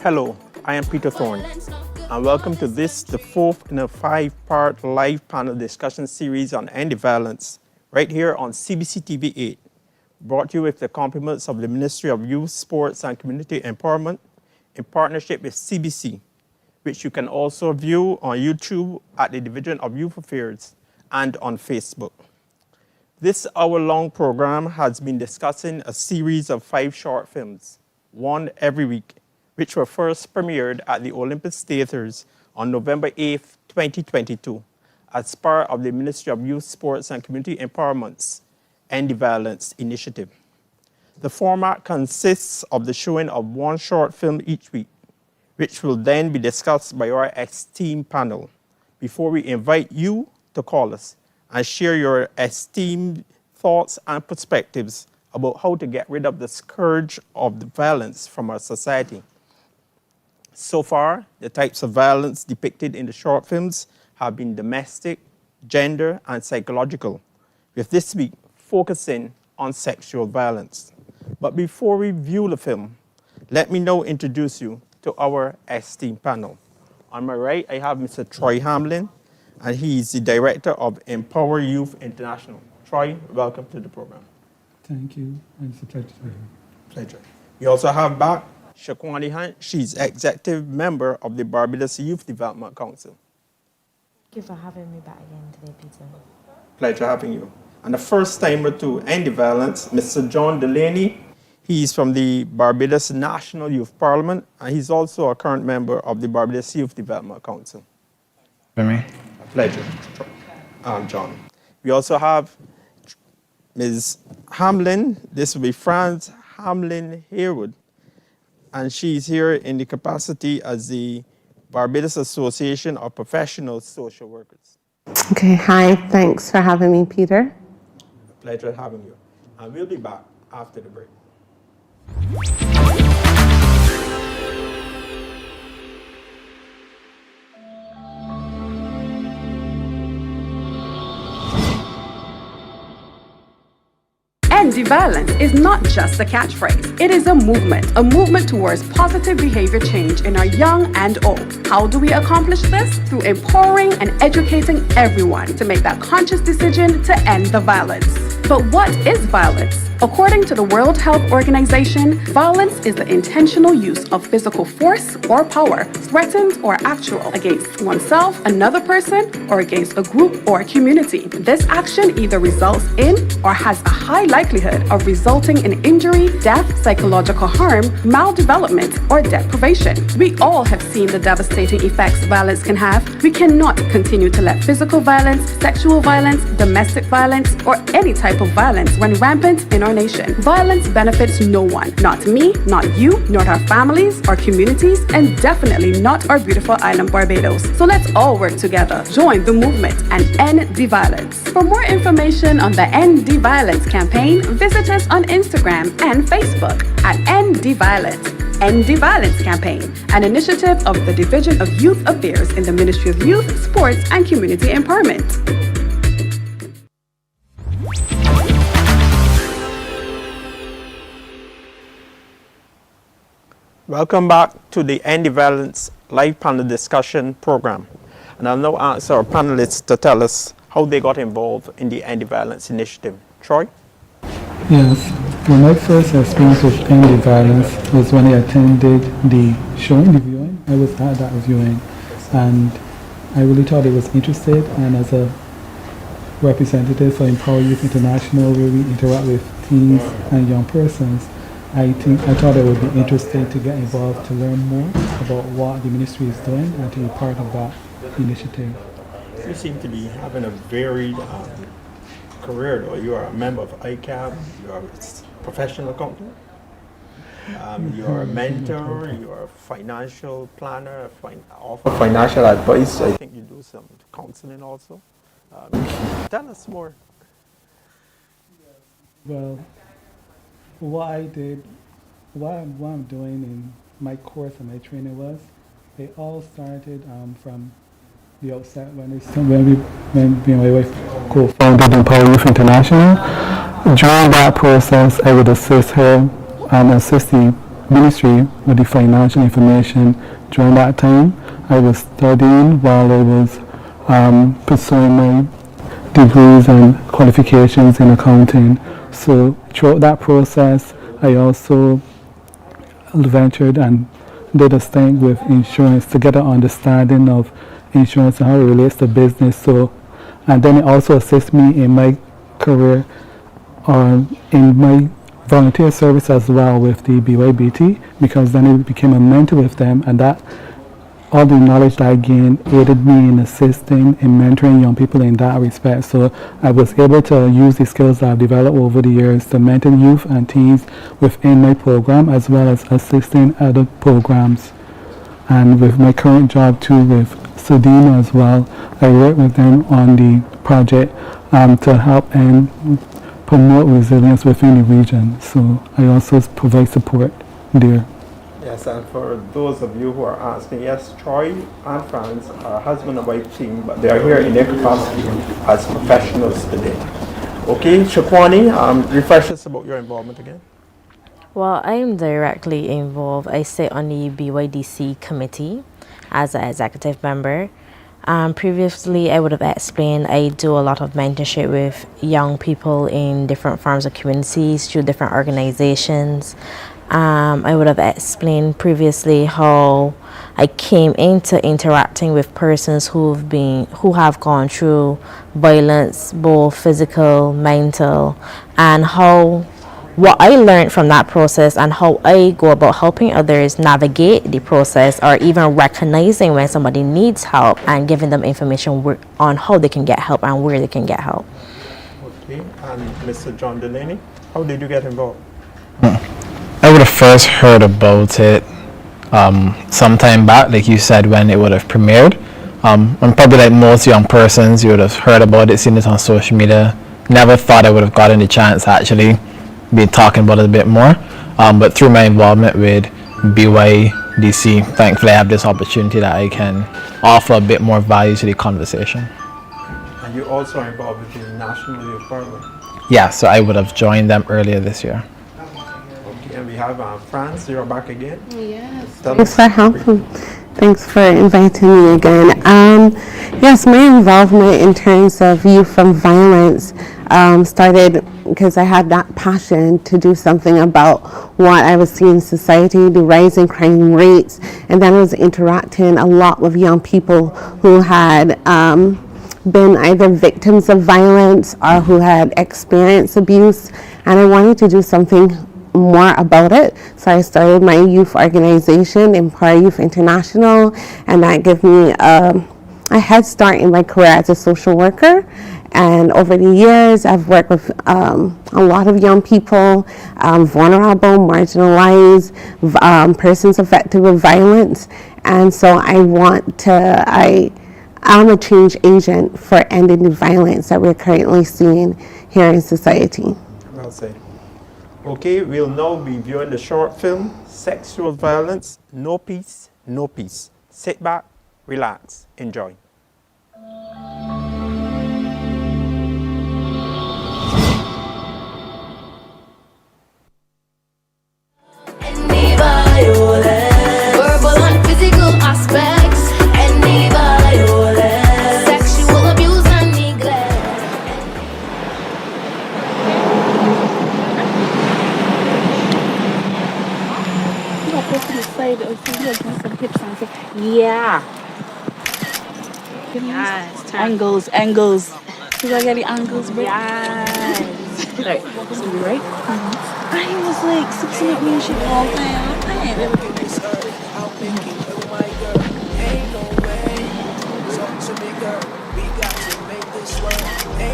Hello, I am Peter Thorne, and welcome to this, the fourth in a five-part live panel discussion series on anti-violence, right here on CBC TV 8, brought to you with the compliments of the Ministry of Youth, Sports and Community Empowerment in partnership with CBC, which you can also view on YouTube at the Division of Youth Affairs and on Facebook. This hour-long program has been discussing a series of 5 short films, one every week, which were first premiered at the Olympus Theatres on November 8, 2022, as part of the Ministry of Youth, Sports and Community Empowerment's Anti-Violence Initiative. The format consists of the showing of one short film each week, which will then be discussed by our esteemed panel before we invite you to call us and share your esteemed thoughts and perspectives about how to get rid of the scourge of the violence from our society. So far, the types of violence depicted in the short films have been domestic, gender, and psychological, with this week focusing on sexual violence. But before we view the film, let me now introduce you to our esteemed panel. On my right, I have Mr. Troy Hamlin, and he is the director of Empower Youth International. Troy, welcome to the program. Thank you, and it's a pleasure to be here. Pleasure. We also have back Shaquani Hunt. She's executive member of the Barbados Youth Development Council. Thank you for having me back again today, Peter. Pleasure having you. And the first timer to Anti-Violence, Mr. John Delaney. He's from the Barbados National Youth Parliament, and he's also a current member of the Barbados Youth Development Council. For me? A pleasure, John. We also have Ms. Hamlin. This will be Franz Hamlin Harewood, and she's here in the capacity as the Barbados Association of Professional Social Workers. Okay, hi, thanks for having me, Peter. A pleasure having you. And we'll be back after the break. Anti-violence is not just a catchphrase. It is a movement towards positive behavior change in our young and old. How do we accomplish this? Through empowering and educating everyone to make that conscious decision to end the violence. But what is violence? According to the World Health Organization, violence is the intentional use of physical force or power, threatened or actual, against oneself, another person, or against a group or community. This action either results in or has a high likelihood of resulting in injury, death, psychological harm, maldevelopment, or deprivation. We all have seen the devastating effects violence can have. We cannot continue to let physical violence, sexual violence, domestic violence, or any type of violence run rampant in our nation. Violence benefits no one. Not me, not you, not our families, our communities, and definitely not our beautiful island Barbados. So let's all work together, join the movement, and end the violence. For more information on the End the Violence campaign, visit us on Instagram and Facebook at End the Violence. End the Violence campaign, an initiative of the Division of Youth Affairs in the Ministry of Youth, Sports and Community Empowerment. Welcome back to the Anti-Violence live panel discussion program. And I'll now ask our panelists to tell us how they got involved in the Anti-Violence Initiative. Troy? Yes, well, my first experience with anti-violence was when I attended the showing, the viewing. I was at that viewing, and I really thought it was interesting. And as a representative for Empower Youth International, where we interact with teens and young persons, I thought it would be interesting to get involved to learn more about what the ministry is doing and to be part of that initiative. You seem to be having a varied career, though. You are a member of ICAB, you are a professional accountant, you are a mentor, you are a financial planner, offer financial advice. I think you do some counseling also. Tell us more. Well, what I'm doing in my course and my training was, they all started from the outset when my wife co-founded Empower Youth International. During that process, I would assist her and assist the ministry with the financial information. During that time, I was studying while I was pursuing my degrees and qualifications in accounting. So throughout that process, I also ventured and did a stint with insurance to get an understanding of insurance and how it relates to business. So, and then it also assists me in my career, in my volunteer service as well with the BYBT, because then I became a mentor with them, and that all the knowledge that I gained aided me in assisting in mentoring young people in that respect. So I was able to use the skills that I've developed over the years to mentor youth and teens within my program, as well as assisting other programs. And with my current job too with Sodino as well, I work with them on the project to help and promote resilience within the region. So I also provide support there. Yes, and for those of you who are asking, yes, Troy and Franz are husband and wife team, but they are here in their capacity as professionals today. Okay, Shakwani, refresh us about your involvement again. Well, I am directly involved. I sit on the BYDC committee as an executive member. Previously, I would have explained I do a lot of mentorship with young people in different forms of communities through different organizations. I would have explained previously how I came into interacting with persons who have gone through violence, both physical, mental, and how what I learned from that process and how I go about helping others navigate the process, or even recognizing when somebody needs help and giving them information on how they can get help and where they can get help. Okay, and Mr. John Delaney, how did you get involved? I would have first heard about it sometime back, like you said, when it would have premiered. And probably like most young persons, you would have heard about it, seen it on social media. Never thought I would have gotten the chance to actually be talking about it a bit more. But through my involvement with BYDC, thankfully I have this opportunity that I can offer a bit more value to the conversation. And you also are involved with the National Youth Parliament. Yeah, so I would have joined them earlier this year. Okay, and we have Franz, you're back again. Yes. Thanks for helping. Thanks for inviting me again. Yes, my involvement in terms of youth from violence started because I had that passion to do something about what I was seeing in society, the rising crime rates, and then I was interacting a lot with young people who had been either victims of violence or who had experienced abuse, and I wanted to do something more about it. So I started my youth organization, Empower Youth International, and that gave me a head start in my career as a social worker. And over the years, I've worked with a lot of young people, vulnerable, marginalized, persons affected with violence. And so I'm a change agent for ending the violence that we're currently seeing here in society. Well said. Okay, we'll now be viewing the short film, Sexual Violence, No Peace, No Peace. Sit back, relax, enjoy. Any violence, verbal and physical aspects, any violence, sexual abuse and neglect. Yeah. Yes. Angles. You gotta get the angles, bro. Yes. Right. So you right? I was like 6 minutes when she all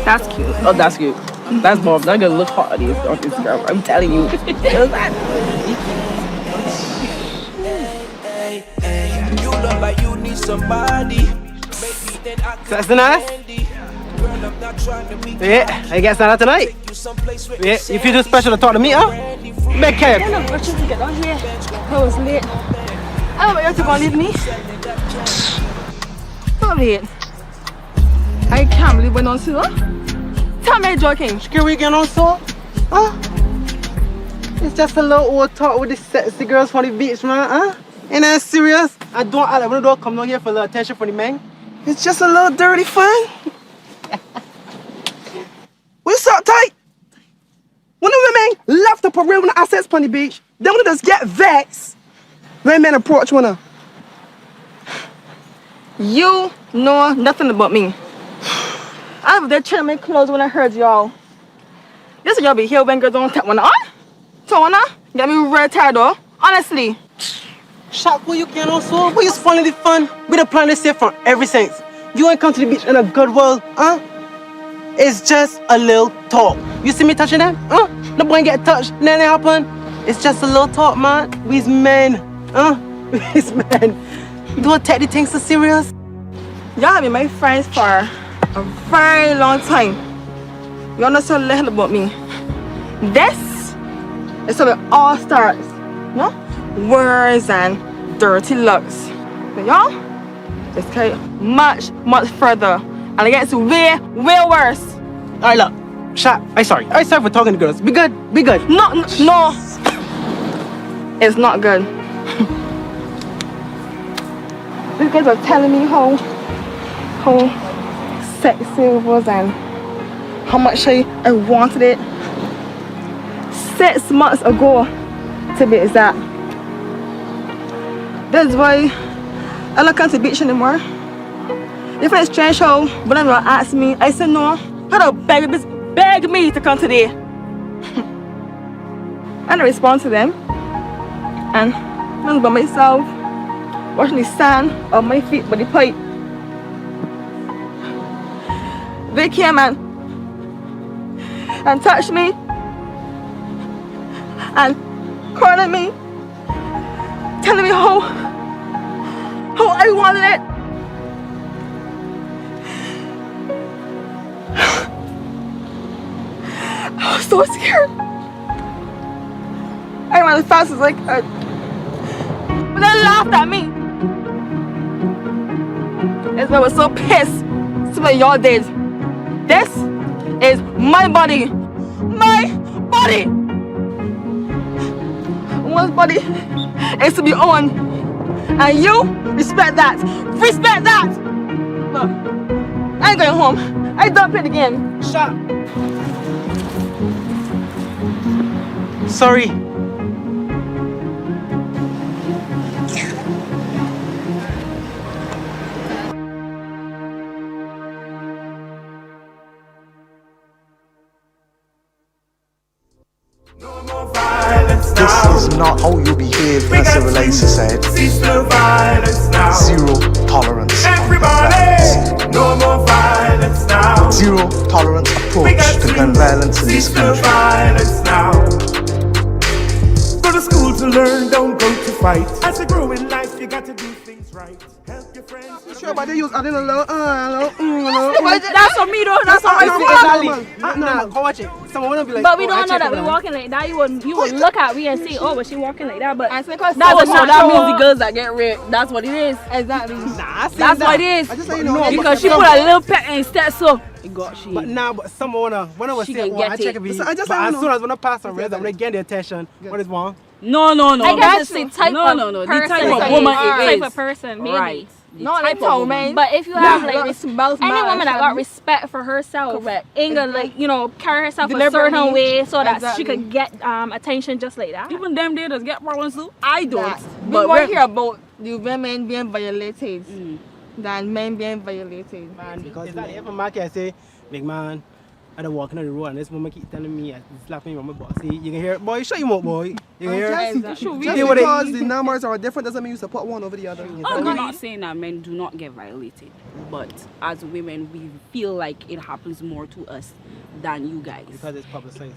That's cute. Oh, that's cute. That's bomb. They're gonna look hot on Instagram. I'm telling you. You look like you need somebody. That's nice. Yeah, I guess not tonight. Yeah, if you do special to talk to me, huh? Make care. I know, what you to get on here? I was late. I don't want you to go leave me. Stop it. I can't believe we're not sure. Tell me, joking. Can we get on salt? Huh? It's just a little old talk with the sexy girls from the beach, man, huh? Ain't that serious? I don't act like one of those come down here for a little attention from the men. It's just a little dirty fun. What's up, tight? When the women left up a real assets on the beach, they want to just get vexed. When men approach one of You know nothing about me. I was there trying to make clothes when I heard y'all. This is y'all be here when girls don't take one on. So one on? Get me real tired though. Honestly. Shop who you can also. Who you spoiling the fun? We the plan to stay from every since. You ain't come to the beach in a good world, huh? It's just a little talk. You see me touching them? Huh? The boy get touched, nothing happen. It's just a little talk, man. We's men, huh? We's men. Don't take the things so serious. Y'all have been my friends for a very long time. You know so little about me. This is how it all starts. No? Words and dirty looks. But y'all, it's carried much, much further. And it gets way, way worse. Alright, look. Shop. I'm sorry for talking to girls. Be good. Be good. No. It's not good. These guys are telling me how sexy it was and how much I wanted it 6 months ago, to be exact. That's why I don't come to the beach anymore. If it's strange how when they ask me, I said no. How to beg me to come today? And I respond to them. And I'm by myself, washing the sand on my feet by the pipe. They came and touched me and calling me, telling me how I wanted it. I was so scared. I ran as fast as I could. But they laughed at me. That's why I was so pissed. That's what y'all did. This is my body. My body. One's body is to be owned. And you respect that. Respect that. Look, I ain't going home. I don't play the game. Shut up. Sorry. This is not how you behave in a civilized society. Zero tolerance of gun violence. No more violence now. Zero tolerance approach to gun violence in this country. Violence now. Go to school to learn, don't go to fight. As you grow in life, you got to do things right. Help your friends. You sure about they use adding a little, That's for me though. That's how I feel. No, go watch it. Someone wanna be like, but we don't know that we're walking like that. You would look at me and see, oh, but she walking like that. But that's that means the girls that get raped. That's what it is. Exactly. That's what it is. I just say you know because she put a little pet and instead so it got she. But someone when I was saying, I check it. But as soon as when I pass on red, I'm gonna get the attention. What is wrong? No. I guess the type of the type of woman type of person, maybe. Right. Not type of woman. But if you have like any woman that got respect for herself, correct, ain't gonna carry herself a certain way so that she could get attention just like that. Even them they just get problems too. I don't. But we're here about the women being violated than men being violated. Man, because if I market say, big man, I don't walk on the road and this woman keep telling me, slapping me on my butt. See, you can hear, boy, shut your mouth, boy. You can hear Just because the numbers are different doesn't mean you support one over the other. I'm not saying that men do not get violated, but as women, we feel like it happens more to us than you guys. Because it's publicized.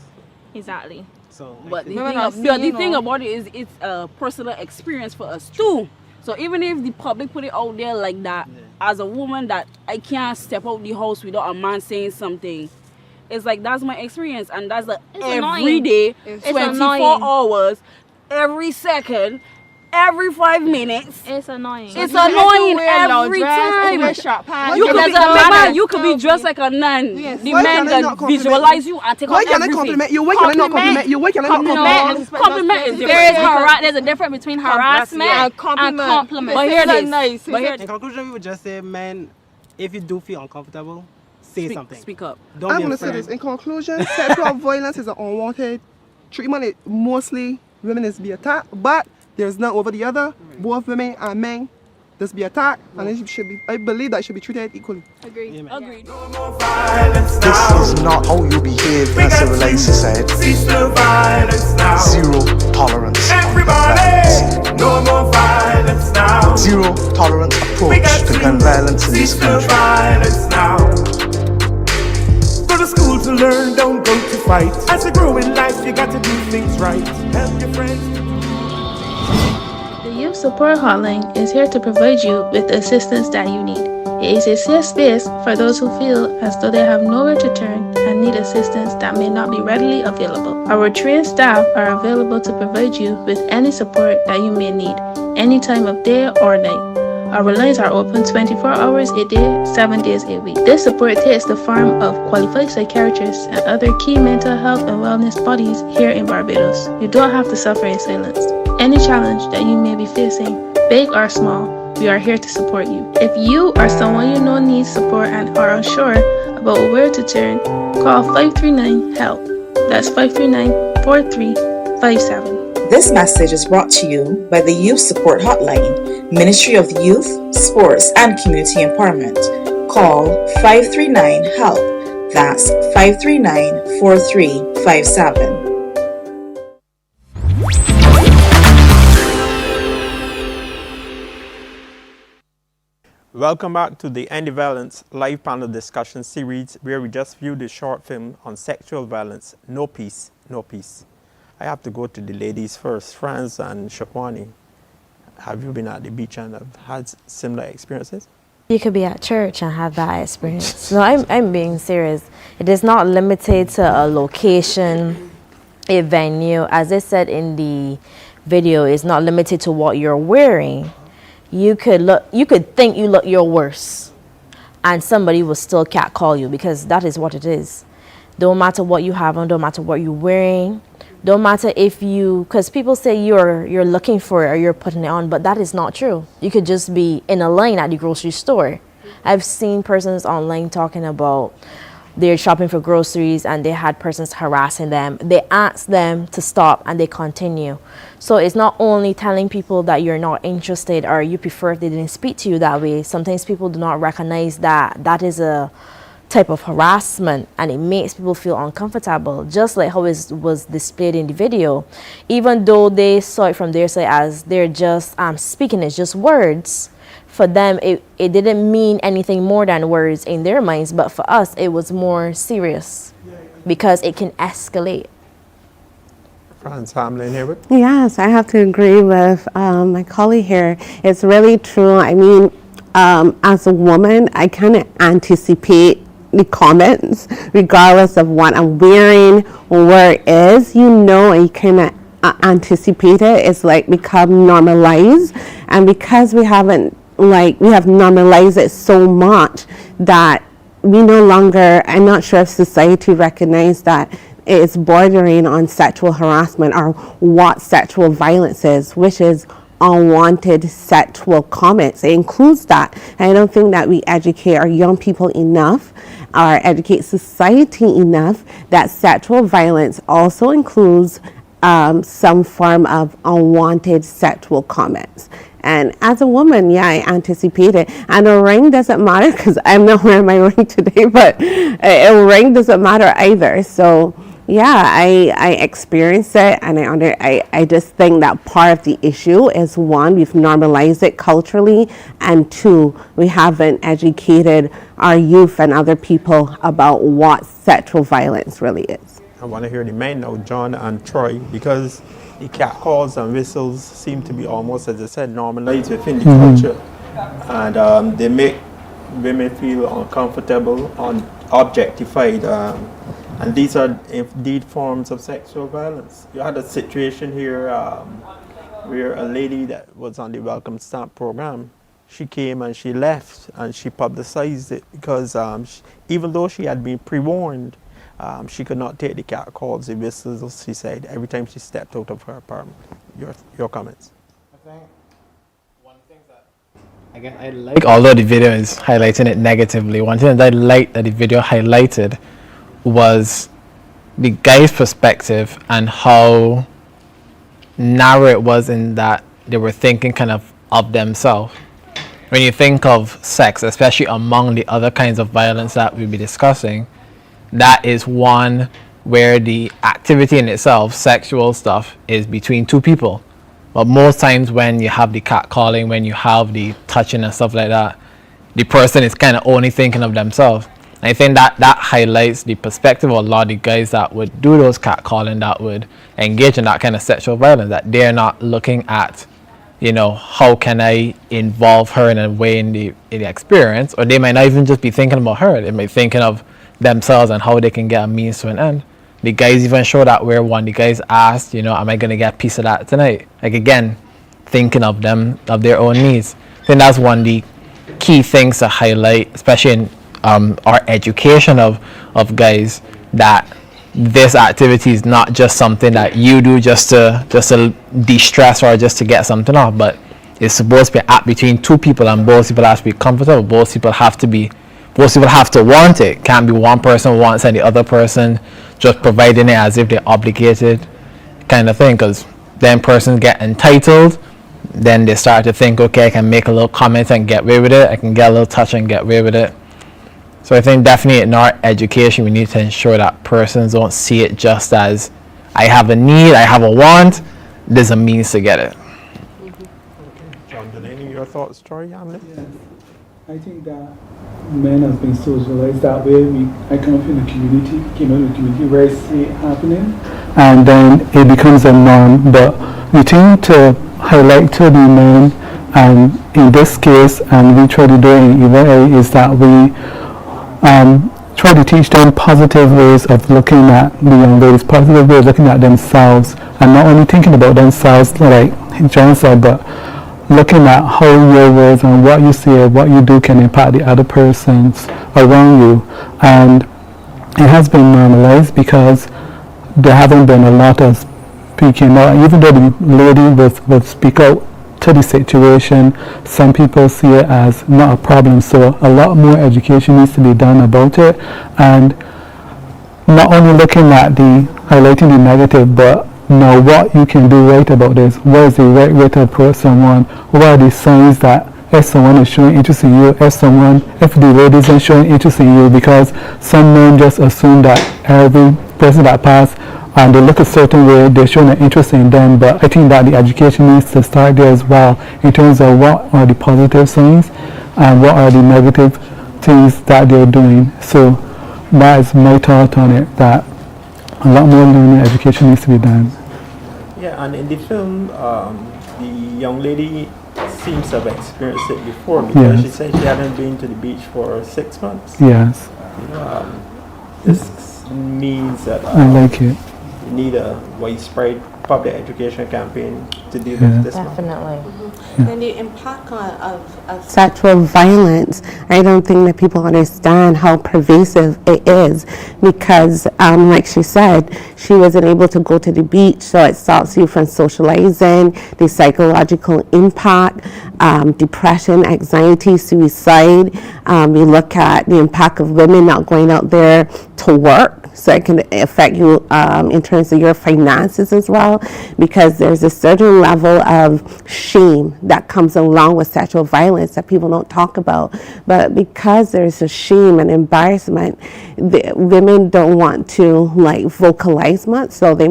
Exactly. So, but the thing about it is it's a personal experience for us too. So even if the public put it out there like that, as a woman that I can't step out the house without a man saying something, it's like that's my experience, and that's every day, 24 hours, every second, every 5 minutes. It's annoying. It's annoying every time. You could be dressed like a nun. The man can visualize you and take off everything. Why can I compliment you? Why can I not compliment you? Why can I not compliment you? Compliment is different. There's a difference between harassment and compliment. But here it is. Nice. In conclusion, we would just say, man, if you do feel uncomfortable, say something. Speak up. Don't I'm be going to say afraid. this. In conclusion, sexual violence is an unwanted treatment. It mostly women is be attacked, but there's none over the other. Both women and men just be attacked, and it should be. I believe that it should be treated equally. Agreed. This is not how you behave in a civilized society. Zero tolerance on gun violence. No more violence now. Zero tolerance approach to gun violence in this country. Go to school to learn, don't go to fight. As you grow in life, you got to do things right. Help your friends. The Youth Support Hotline is here to provide you with the assistance that you need. It is a safe space for those who feel as though they have nowhere to turn and need assistance that may not be readily available. Our trained staff are available to provide you with any support that you may need, any time of day or night. Our lines are open 24 hours a day, 7 days a week. This support takes the form of qualified psychiatrists and other key mental health and wellness bodies here in Barbados. You don't have to suffer in silence. Any challenge that you may be facing, big or small, we are here to support you. If you or someone you know needs support and are unsure about where to turn, call 539-HELP. That's 539-4357. This message is brought to you by the Youth Support Hotline, Ministry of Youth, Sports and Community Empowerment. Call 539-HELP. That's 539-4357. Welcome back to the End Violence live panel discussion series where we just viewed the short film on sexual violence, No Peace, No Peace. I have to go to the ladies first. Franz and Shakwani, have you been at the beach and have had similar experiences? You could be at church and have that experience. No, I'm being serious. It is not limited to a location, a venue. As I said in the video, it's not limited to what you're wearing. You could think you look your worst and somebody will still catcall you, because that is what it is. Don't matter what you have on, don't matter what you're wearing, don't matter if you, because people say you're looking for it or you're putting it on, but that is not true. You could just be in a line at the grocery store. I've seen persons online talking about they're shopping for groceries and they had persons harassing them. They asked them to stop and they continue. So it's not only telling people that you're not interested or you prefer if they didn't speak to you that way. Sometimes people do not recognize that that is a type of harassment and it makes people feel uncomfortable, just like how it was displayed in the video. Even though they saw it from their side as they're just speaking, it's just words. For them, it didn't mean anything more than words in their minds, but for us, it was more serious because it can escalate. Franz Hamlin here. Yes, I have to agree with my colleague here. It's really true. I mean, as a woman, I kind of anticipate the comments, regardless of what I'm wearing or where it is. You know, and you kind of anticipate it. It's like become normalized, and because we have normalized it so much that we no longer, I'm not sure if society recognizes that it's bordering on sexual harassment or what sexual violence is, which is unwanted sexual comments. It includes that. And I don't think that we educate our young people enough or educate society enough that sexual violence also includes some form of unwanted sexual comments. And as a woman, yeah, I anticipate it. And a ring doesn't matter because I'm not wearing my ring today, but a ring doesn't matter either. So yeah, I experience it, and I just think that part of the issue is, one, we've normalized it culturally, and two, we haven't educated our youth and other people about what sexual violence really is. I want to hear the men now, John and Troy, because the catcalls and whistles seem to be almost, as I said, normalized within the culture. And they make women feel uncomfortable, objectified. And these are indeed forms of sexual violence. You had a situation here where a lady that was on the Welcome Stamp program, she came and she left and she publicized it because even though she had been pre-warned, she could not take the cat calls, the whistles, she said, every time she stepped out of her apartment. Your comments? I think one thing that, again, I like, although the video is highlighting it negatively, one thing that I liked that the video highlighted was the guy's perspective and how narrow it was in that they were thinking kind of themselves. When you think of sex, especially among the other kinds of violence that we'll be discussing, that is one where the activity in itself, sexual stuff, is between two people. But most times when you have the catcalling, when you have the touching and stuff like that, the person is kind of only thinking of themselves. I think that highlights the perspective of a lot of the guys that would do those catcalling, that would engage in that kind of sexual violence, that they're not looking at, you know, how can I involve her in a way in the experience, or they might not even just be thinking about her, they might be thinking of themselves and how they can get a means to an end. The guys even show that where one, the guys asked, you know, am I going to get a piece of that tonight? Like, again, thinking of them, of their own needs. I think that's one of the key things to highlight, especially in our education of guys, that this activity is not just something that you do just to de-stress or just to get something off, but it's supposed to be act between two people, and both people have to be comfortable. Both people have to want it. Can't be one person wants and the other person just providing it as if they're obligated, kind of thing. Because then persons get entitled, then they start to think, okay, I can make a little comment and get away with it. I can get a little touch and get away with it. So I think definitely in our education, we need to ensure that persons don't see it just as, I have a need, I have a want, there's a means to get it. John Delaney, your thoughts, Troy Hamlet? Yes. I think that men have been socialized that way. I come from the community, where I see it happening, and then it becomes a norm. But we tend to highlight to the men, and in this case, and we try to do it in either way, is that we try to teach them positive ways of looking at the young ladies, positive ways of looking at themselves, and not only thinking about themselves, like John said, but looking at how your words and what you say, what you do can impact the other persons around you. And it has been normalized because there haven't been a lot of speaking out. Even though the lady will speak out to the situation, some people see it as not a problem. So a lot more education needs to be done about it, and not only looking at highlighting the negative, but know what you can do right about this. What is the right way to approach someone? What are the signs that if someone is showing interest in you, if the lady isn't showing interest in you? Because some men just assume that every person that passes and they look a certain way, they're showing an interest in them. But I think that the education needs to start there as well, in terms of what are the positive signs and what are the negative things that they're doing. So that is my thought on it, that a lot more learning education needs to be done. Yeah, and in the film, the young lady seems to have experienced it before, because she said she hadn't been to the beach for 6 months. Yes. This means that I like it. We need a widespread public education campaign to deal with this. Definitely. And the impact of sexual violence, I don't think that people understand how pervasive it is, because like she said, she wasn't able to go to the beach, so it stops you from socializing, the psychological impact, depression, anxiety, suicide. We look at the impact of women not going out there to work, so it can affect you in terms of your finances as well, because there's a certain level of shame that comes along with sexual violence that people don't talk about. But because there's a shame and embarrassment, the women don't want to vocalize much, so they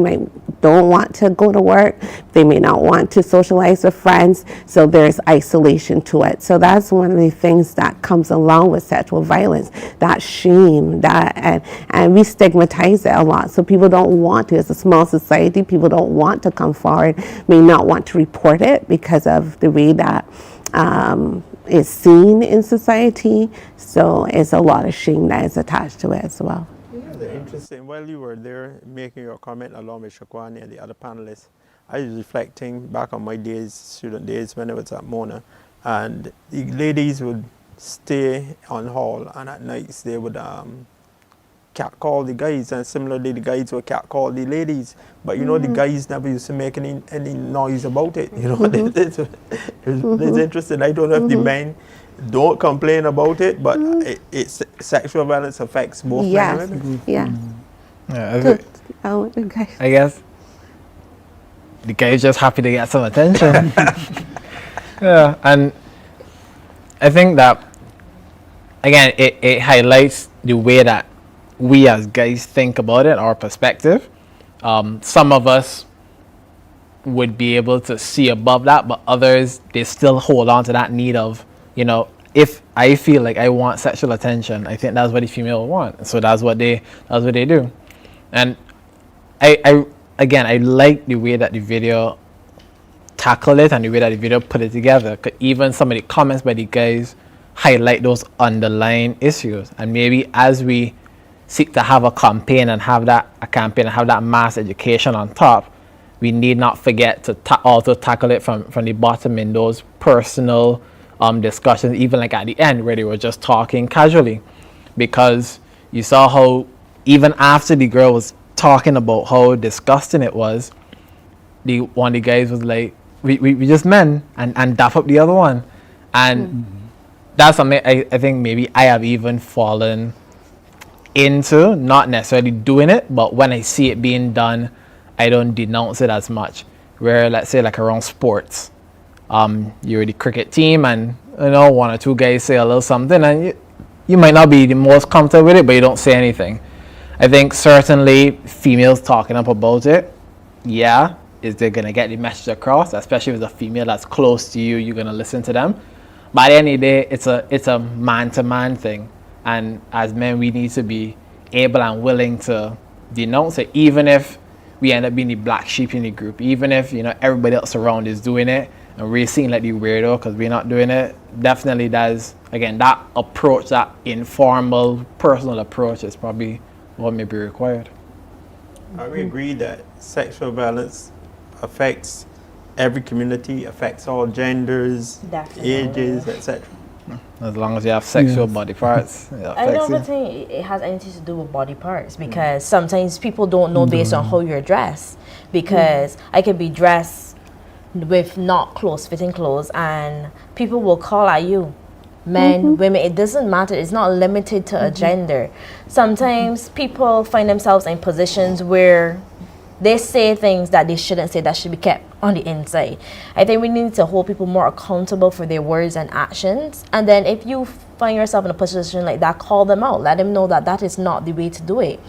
don't want to go to work, they may not want to socialize with friends, so there's isolation to it. So that's one of the things that comes along with sexual violence, that shame, and we stigmatize it a lot, so people don't want to. It's a small society, people don't want to come forward, may not want to report it because of the way that is seen in society. So it's a lot of shame that is attached to it as well. Interesting. While you were there making your comment along with Shakwani and the other panelists, I was reflecting back on my days, student days, when I was at Mona, and the ladies would stay on hall, and at nights they would catcall the guys, and similarly the guys would catcall the ladies. But you know, the guys never used to make any noise about it. You know, it's interesting. I don't know if the men don't complain about it, but it's sexual violence affects both men and women. Yeah. Yeah, Okay. I guess the guy's just happy to get some attention. Yeah, and I think that again it highlights the way that we as guys think about it, our perspective. Some of us would be able to see above that, but others, they still hold on to that need of, you know, if I feel like I want sexual attention, I think that's what the female want. So that's what they do. And I like the way that the video tackled it and the way that the video put it together. 'Cause even some of the comments by the guys highlight those underlying issues. And maybe as we seek to have a campaign and have that mass education on top, we need not forget to also tackle it from the bottom in those personal discussions, even like at the end where they were just talking casually. Because you saw how even after the girl was talking about how disgusting it was, one of the guys was like, we just men, and dap up the other one. And that's something I think maybe I have even fallen into, not necessarily doing it, but when I see it being done, I don't denounce it as much. Where, let's say, like around sports, you're the cricket team, and you know, one or two guys say a little something, and you might not be the most comfortable with it, but you don't say anything. I think certainly females talking up about it, yeah, is they gonna get the message across, especially if it's a female that's close to you, you're gonna listen to them. But at the end of the day, it's a man-to-man thing. And as men, we need to be able and willing to denounce it, even if we end up being the black sheep in the group, even if, you know, everybody else around is doing it and we're seeing like the weirdo because we're not doing it. Definitely does, again, that approach, that informal, personal approach is probably what may be required. I would agree that sexual violence affects every community, affects all genders, ages, etc. As long as you have sexual body parts, I don't think it has anything to do with body parts, because sometimes people don't know based on how you're dressed. Because I could be dressed with not close-fitting clothes, and people will call at you. Men, women, it doesn't matter. It's not limited to a gender. Sometimes people find themselves in positions where they say things that they shouldn't say, that should be kept on the inside. I think we need to hold people more accountable for their words and actions. And then if you find yourself in a position like that, call them out. Let them know that that is not the way to do it.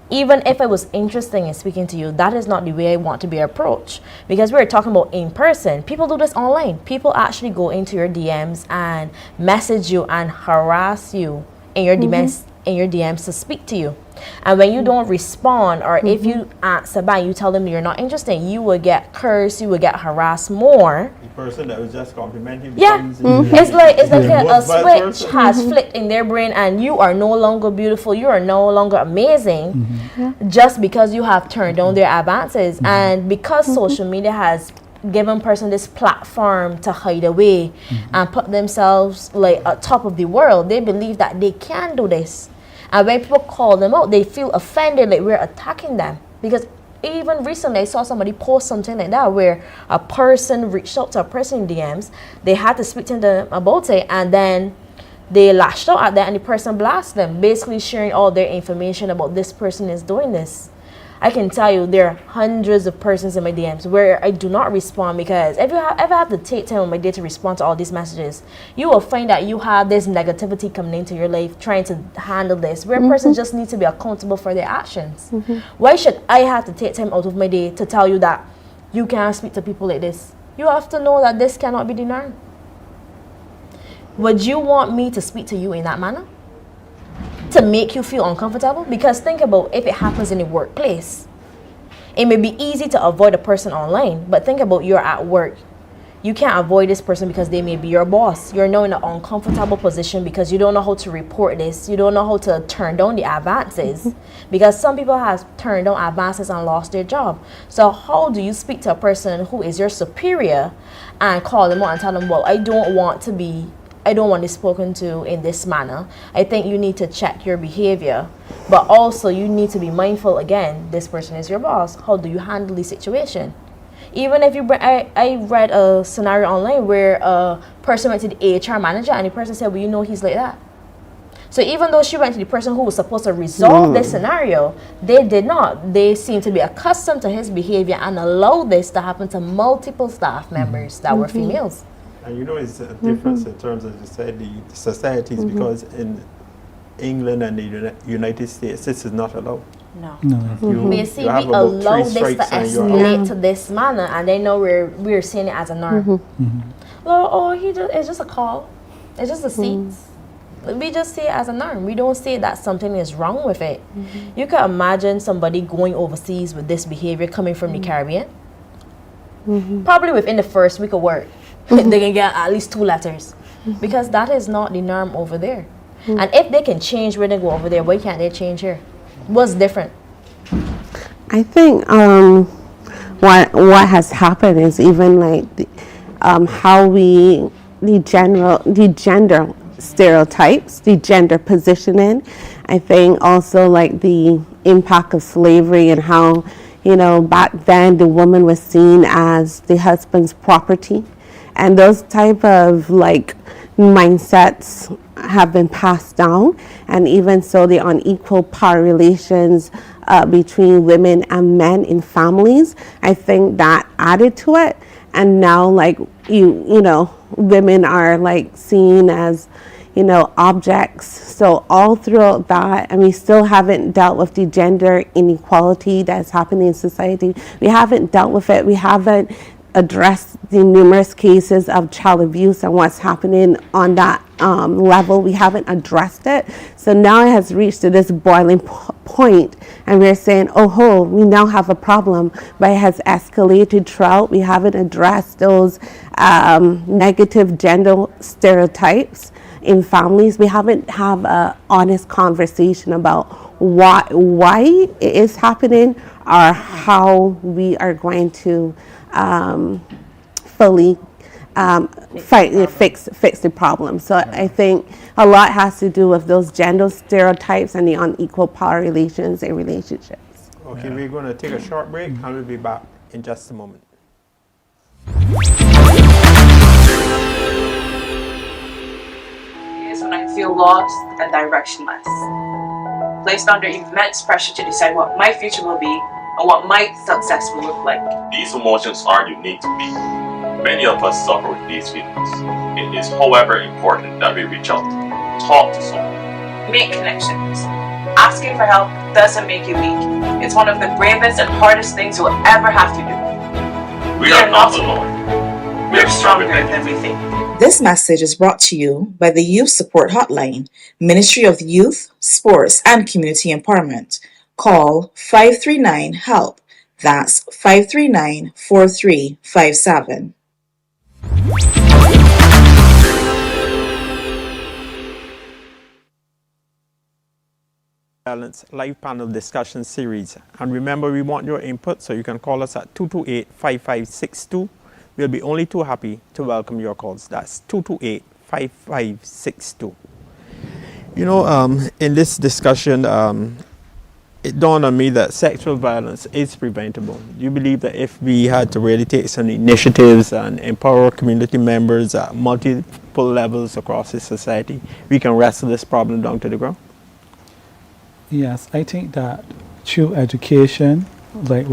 Even if it was interesting in speaking to you, that is not the way I want to be approached. Because we're talking about in person. People do this online. People actually go into your DMs and message you and harass you in your DMs to speak to you. And when you don't respond, or if you answer back, you tell them you're not interested, you will get cursed, you will get harassed more. The person that was just complimenting you. Yeah, it's like a switch has flipped in their brain, and you are no longer beautiful, you are no longer amazing, just because you have turned down their advances. And because social media has given person this platform to hide away and put themselves like at top of the world, they believe that they can do this. And when people call them out, they feel offended, like we're attacking them. Because even recently I saw somebody post something like that, where a person reached out to a person in DMs, they had to speak to them about it, and then they lashed out at them and the person blasted them, basically sharing all their information about this person is doing this. I can tell you there are hundreds of persons in my DMs where I do not respond, because if you ever have to take time on my day to respond to all these messages, you will find that you have this negativity coming into your life trying to handle this, where persons just need to be accountable for their actions. Why should I have to take time out of my day to tell you that you can't speak to people like this? You have to know that this cannot be the norm. Would you want me to speak to you in that manner? To make you feel uncomfortable? Because think about if it happens in the workplace. It may be easy to avoid a person online, but think about you're at work. You can't avoid this person because they may be your boss. You're now in an uncomfortable position because you don't know how to report this. You don't know how to turn down the advances because some people have turned down advances and lost their job. So how do you speak to a person who is your superior and call them out and tell them, well, I don't want to be spoken to in this manner. I think you need to check your behavior, but also you need to be mindful again, this person is your boss. How do you handle the situation? Even if I read a scenario online where a person went to the HR manager and the person said, well, you know, he's like that. So even though she went to the person who was supposed to resolve this scenario, they did not. They seemed to be accustomed to his behavior and allowed this to happen to multiple staff members that were females. And you know, it's a difference in terms of the societies because in England and the United States, this is not allowed. No. You see, we allow this to escalate to this manner, and they know we're seeing it as a norm. Well, it's just a call. It's just a seat. We just see it as a norm. We don't see that something is wrong with it. You can imagine somebody going overseas with this behavior coming from the Caribbean. Probably within the first week of work, they can get at least 2 letters because that is not the norm over there. And if they can change when they go over there, why can't they change here? What's different? I think what has happened is even like how the gender stereotypes, the gender positioning. I think also like the impact of slavery and how, you know, back then the woman was seen as the husband's property, and those type of like mindsets have been passed down, and even so the unequal power relations between women and men in families, I think that added to it. And now like you know, women are like seen as, you know, objects. So all throughout that, and we still haven't dealt with the gender inequality that's happening in society. We haven't dealt with it. We haven't addressed the numerous cases of child abuse and what's happening on that level. We haven't addressed it. So now it has reached to this boiling point, and we're saying, oh, we now have a problem, but it has escalated throughout. We haven't addressed those negative gender stereotypes in families. We haven't have an honest conversation about why it is happening or how we are going to fully fix the problem. So I think a lot has to do with those gender stereotypes and the unequal power relations in relationships. Okay, we're going to take a short break and we'll be back in just a moment. Is when I feel lost and directionless, placed under immense pressure to decide what my future will be and what my success will look like. These emotions aren't unique to me. Many of us suffer with these feelings. It is, however, important that we reach out, talk to someone. Make connections. Asking for help doesn't make you weak. It's one of the bravest and hardest things you'll ever have to do. We are not alone. We're stronger than we think. This message is brought to you by the Youth Support Hotline, Ministry of Youth, Sports, and Community Empowerment. Call 539-HELP. That's 539-4357. Balance live panel discussion series. And remember, we want your input, so you can call us at 228-5562. We'll be only too happy to welcome your calls. That's 228-5562. You know, in this discussion, it dawned on me that sexual violence is preventable. Do you believe that if we had to really take some initiatives and empower community members at multiple levels across the society, we can wrestle this problem down to the ground? Yes, I think that through education, like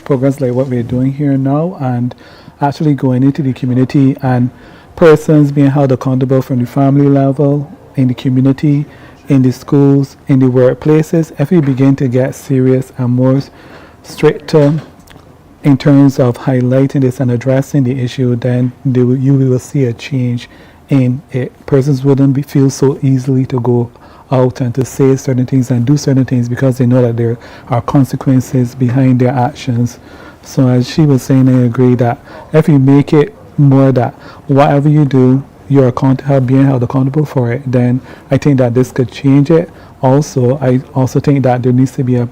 programs like what we're doing here now, and actually going into the community and persons being held accountable from the family level, in the community, in the schools, in the workplaces, if we begin to get serious and more stricter in terms of highlighting this and addressing the issue, then you will see a change in it. Persons wouldn't feel so easily to go out and to say certain things and do certain things because they know that there are consequences behind their actions. So as she was saying, I agree that if we make it more that whatever you do, you're being held accountable for it, then I think that this could change it. Also, I also think that there needs to be the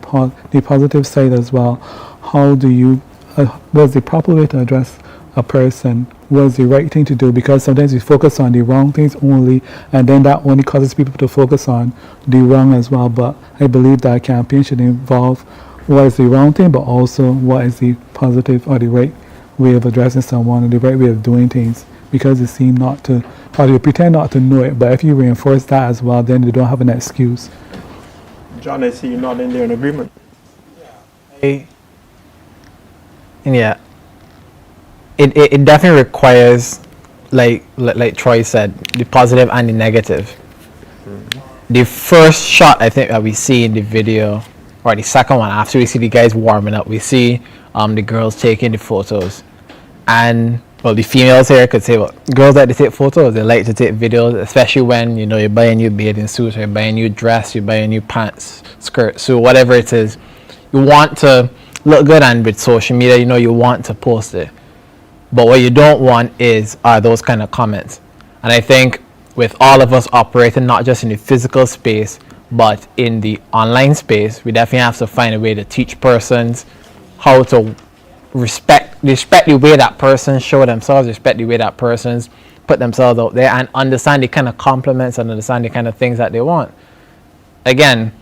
positive side as well. How do you, what's the proper way to address a person? What's the right thing to do? Because sometimes we focus on the wrong things only, and then that only causes people to focus on the wrong as well. But I believe that a campaign should involve what is the wrong thing, but also what is the positive or the right way of addressing someone and the right way of doing things. Because they seem not to, or they pretend not to know it, but if you reinforce that as well, then they don't have an excuse. John, I see you're not in there in agreement. Yeah, it definitely requires, like Troy said, the positive and the negative. The first shot I think that we see in the video, or the second one after we see the guys warming up, we see the girls taking the photos, and well, the females here could say, well, girls like to take photos, they like to take videos, especially when, you know, you buy a new bathing suit, or you buy a new dress, you buy a new pants, skirt, so whatever it is, you want to look good, and with social media, you know, you want to post it. But what you don't want are those kind of comments. And I think with all of us operating not just in the physical space, but in the online space, we definitely have to find a way to teach persons how to respect the way that persons show themselves, respect the way that persons put themselves out there, and understand the kind of compliments and understand the kind of things that they want. Again,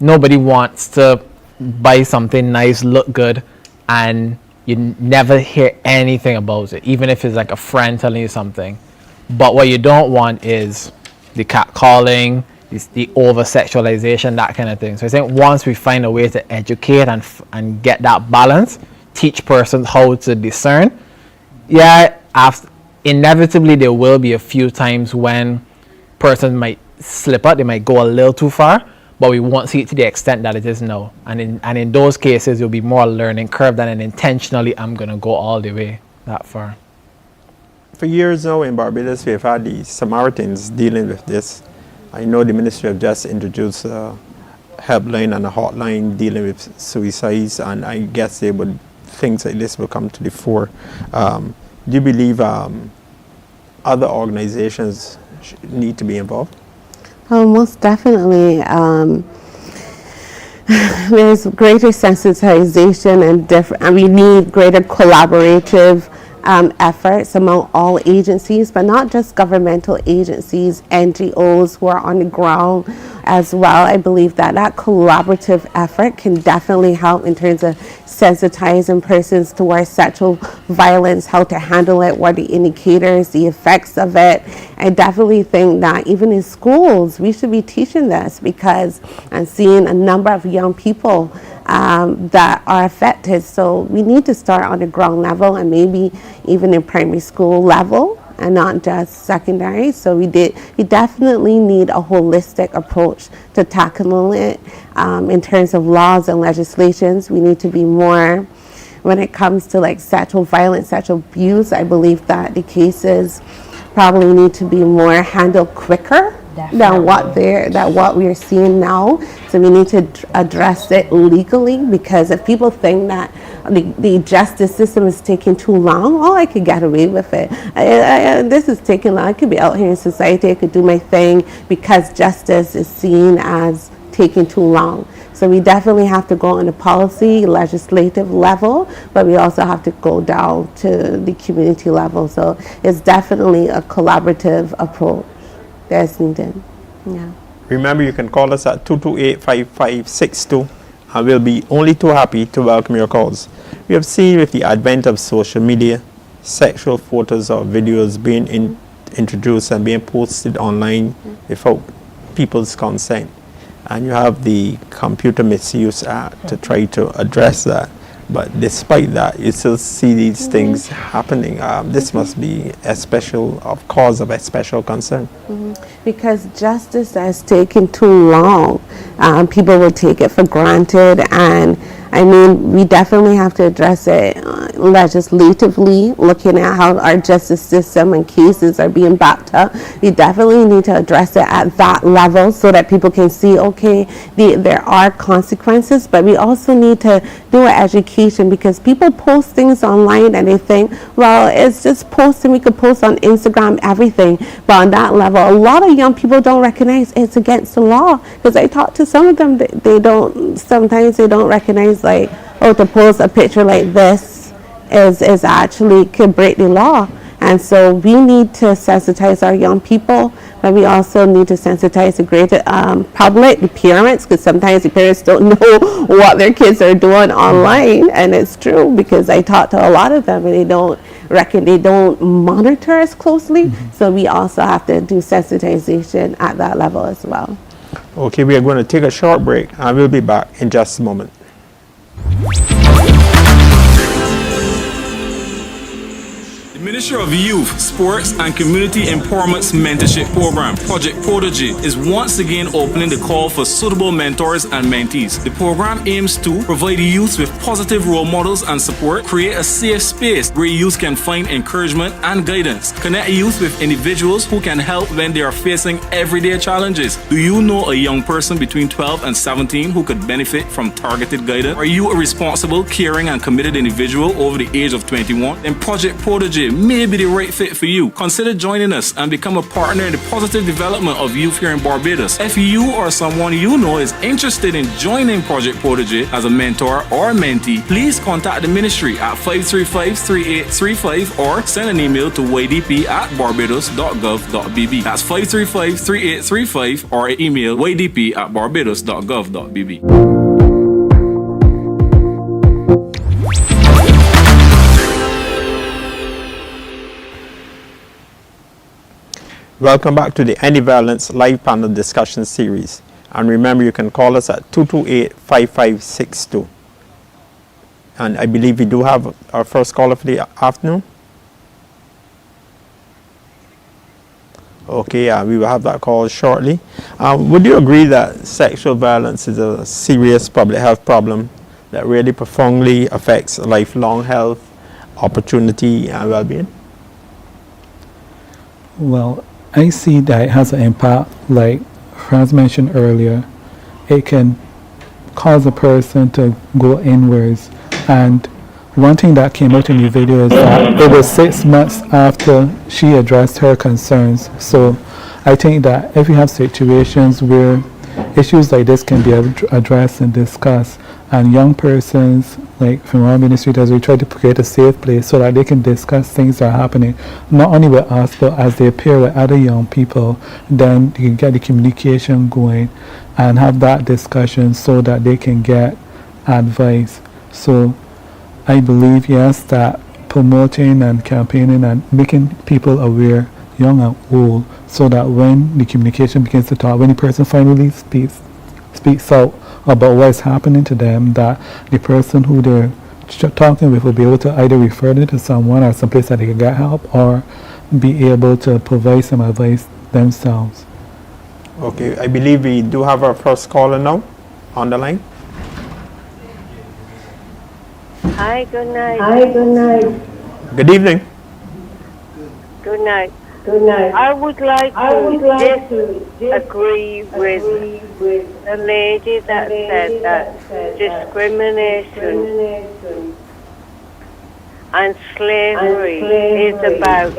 nobody wants to buy something nice, look good, and you never hear anything about it, even if it's like a friend telling you something. But what you don't want is the catcalling, the over-sexualization, that kind of thing. So I think once we find a way to educate and get that balance, teach persons how to discern, inevitably there will be a few times when persons might slip up, they might go a little too far, but we won't see it to the extent that it is now. And in those cases, it'll be more a learning curve than an intentionally, I'm going to go all the way that far. For years now in Barbados, we've had the Samaritans dealing with this. I know the Ministry have just introduced a helpline and a hotline dealing with suicides, and I guess things like this will come to the fore. Do you believe other organizations need to be involved? Most definitely. There's greater sensitization and we need greater collaborative efforts among all agencies, but not just governmental agencies, NGOs who are on the ground as well. I believe that collaborative effort can definitely help in terms of sensitizing persons towards sexual violence, how to handle it, what are the indicators, the effects of it. I definitely think that even in schools, we should be teaching this, because I'm seeing a number of young people that are affected. So we need to start on the ground level and maybe even in primary school level and not just secondary. So we definitely need a holistic approach to tackling it. In terms of laws and legislations, we need to be more, when it comes to like sexual violence, sexual abuse, I believe that the cases probably need to be more handled quicker than what we're seeing now. So we need to address it legally, because if people think that the justice system is taking too long, I could get away with it. This is taking long. I could be out here in society, I could do my thing, because justice is seen as taking too long. So we definitely have to go on the policy, legislative level, but we also have to go down to the community level. So it's definitely a collaborative approach that's needed. Yeah. Remember, you can call us at 228-5562, and we'll be only too happy to welcome your calls. We have seen with the advent of social media, sexual photos or videos being introduced and being posted online without people's consent. And you have the Computer Misuse Act to try to address that. But despite that, you still see these things happening. This must be a cause of a special concern. Because justice has taken too long. People will take it for granted, and I mean, we definitely have to address it legislatively, looking at how our justice system and cases are being backed up, we definitely need to address it at that level so that people can see, okay, there are consequences, but we also need to do an education, because people post things online and they think, well, it's just posting, we could post on Instagram, everything. But on that level, a lot of young people don't recognize it's against the law, because I talk to some of them, sometimes they don't recognize, like, oh, to post a picture like this is actually could break the law. And so we need to sensitize our young people, but we also need to sensitize the greater public, the parents, because sometimes the parents don't know what their kids are doing online. And it's true, because I talk to a lot of them and they don't monitor as closely. So we also have to do sensitization at that level as well. Okay, we are going to take a short break. I will be back in just a moment. The Ministry of Youth, Sports and Community Empowerment's mentorship program, Project Protege, is once again opening the call for suitable mentors and mentees. The program aims to provide youth with positive role models and support, create a safe space where youth can find encouragement and guidance, connect youth with individuals who can help when they are facing everyday challenges. Do you know a young person between 12 and 17 who could benefit from targeted guidance? Are you a responsible, caring and committed individual over the age of 21? Then Project Protege may be the right fit for you. Consider joining us and become a partner in the positive development of youth here in Barbados. If you or someone you know is interested in joining Project Protege as a mentor or mentee, please contact the ministry at 535-3835 or send an email to ydp@barbados.gov.bb. That's 535-3835 or email ydp@barbados.gov.bb. Welcome back to the Anti-Violence Live Panel Discussion Series. And remember, you can call us at 228-5562. And I believe we do have our first caller for the afternoon. Okay, we will have that call shortly. Would you agree that sexual violence is a serious public health problem that really profoundly affects lifelong health, opportunity, and well-being? Well, I see that it has an impact, like Franz mentioned earlier. It can cause a person to go inwards. And one thing that came out in the video is that it was 6 months after she addressed her concerns. So I think that if you have situations where issues like this can be addressed and discussed, and young persons, like from our ministry, does we try to create a safe place so that they can discuss things that are happening, not only with us, but as they appear with other young people, then you can get the communication going and have that discussion so that they can get advice. So I believe, yes, that promoting and campaigning and making people aware, young and old, so that when the communication begins to talk, when the person finally speaks out about what is happening to them, that the person who they're talking with will be able to either refer them to someone or someplace that they can get help, or be able to provide some advice themselves. Okay, I believe we do have our first caller now on the line. Hi, good night. Hi, good night. Good evening. Good night. Good night. I would like to disagree with the lady that said that discrimination and slavery is about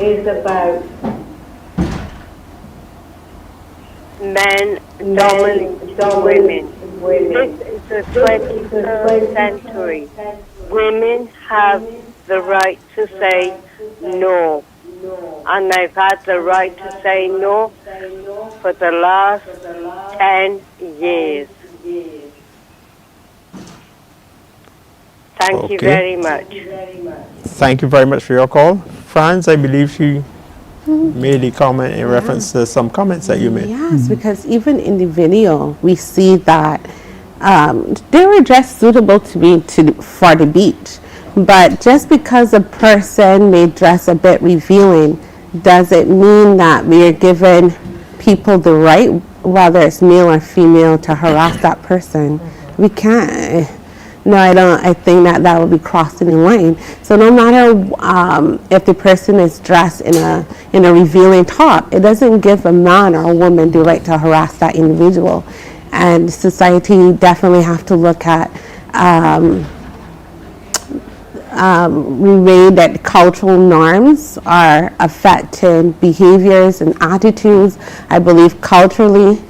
men dominating women. This is the 21st century. Women have the right to say no. And they've had the right to say no for the last 10 years. Thank you very much. Thank you very much for your call. Franz, I believe she made a comment in reference to some comments that you made. Yes, because even in the video, we see that they were dressed suitable for the beach. But just because a person may dress a bit revealing doesn't mean that we are giving people the right, whether it's male or female, to harass that person. We can't. no, I don't. I think that would be crossing the line. So no matter if the person is dressed in a revealing top, it doesn't give a man or a woman the right to harass that individual. And society definitely have to look at way that cultural norms are affecting behaviors and attitudes. I believe culturally,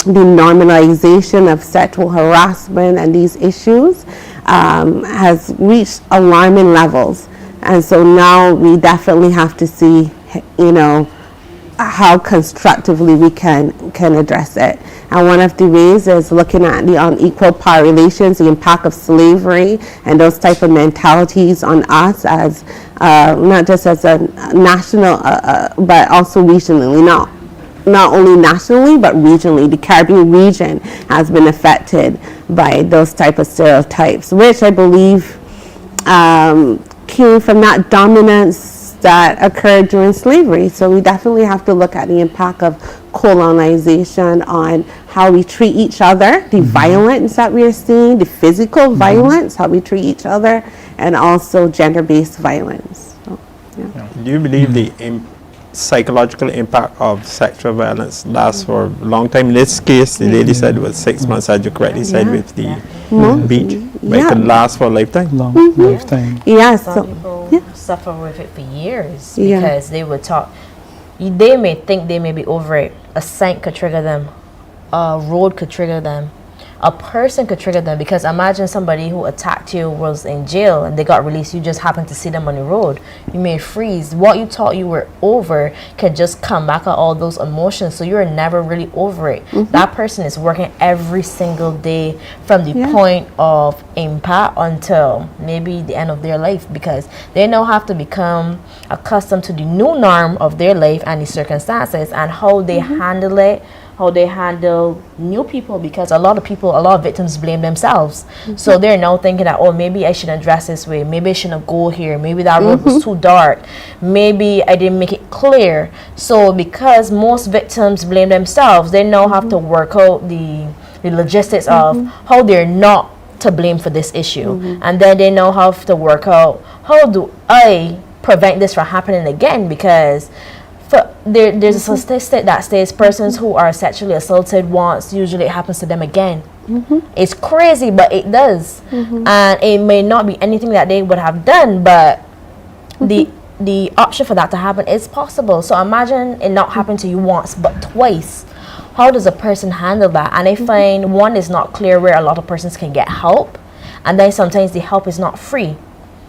the normalization of sexual harassment and these issues has reached alarming levels. And so now we definitely have to see, how constructively we can address it. And one of the ways is looking at the unequal power relations, the impact of slavery, and those type of mentalities on us as not just as a national, but also regionally. Not only nationally, but regionally. The Caribbean region has been affected by those type of stereotypes, which I believe came from that dominance that occurred during slavery. So we definitely have to look at the impact of colonization on how we treat each other, the violence that we are seeing, the physical violence, how we treat each other, and also gender-based violence. So, yeah. Do you believe the psychological impact of sexual violence lasts for a long time? In this case, the lady said it was 6 months, as you correctly said, with the beach. But it could last for a lifetime. Lifetime. Yes. Some people suffer with it for years because they would talk. They may think they may be over it. A scent could trigger them. A road could trigger them. A person could trigger them, because imagine somebody who attacked you was in jail and they got released. You just happened to see them on the road. You may freeze. What you thought you were over can just come back at all those emotions. So you're never really over it. That person is working every single day from the point of impact until maybe the end of their life, because they now have to become accustomed to the new norm of their life and the circumstances and how they handle it, how they handle new people, because a lot of victims blame themselves. So they're now thinking that, oh, maybe I shouldn't dress this way, maybe I shouldn't go here, maybe that road was too dark, maybe I didn't make it clear. So because most victims blame themselves, they now have to work out the logistics of how they're not to blame for this issue. And then they now have to work out, how do I prevent this from happening again? Because there's a statistic that says persons who are sexually assaulted once, usually it happens to them again. It's crazy, but it does. And it may not be anything that they would have done, but the option for that to happen is possible. So imagine it not happen to you once, but twice. How does a person handle that? And I find one is not clear where a lot of persons can get help, and then sometimes the help is not free.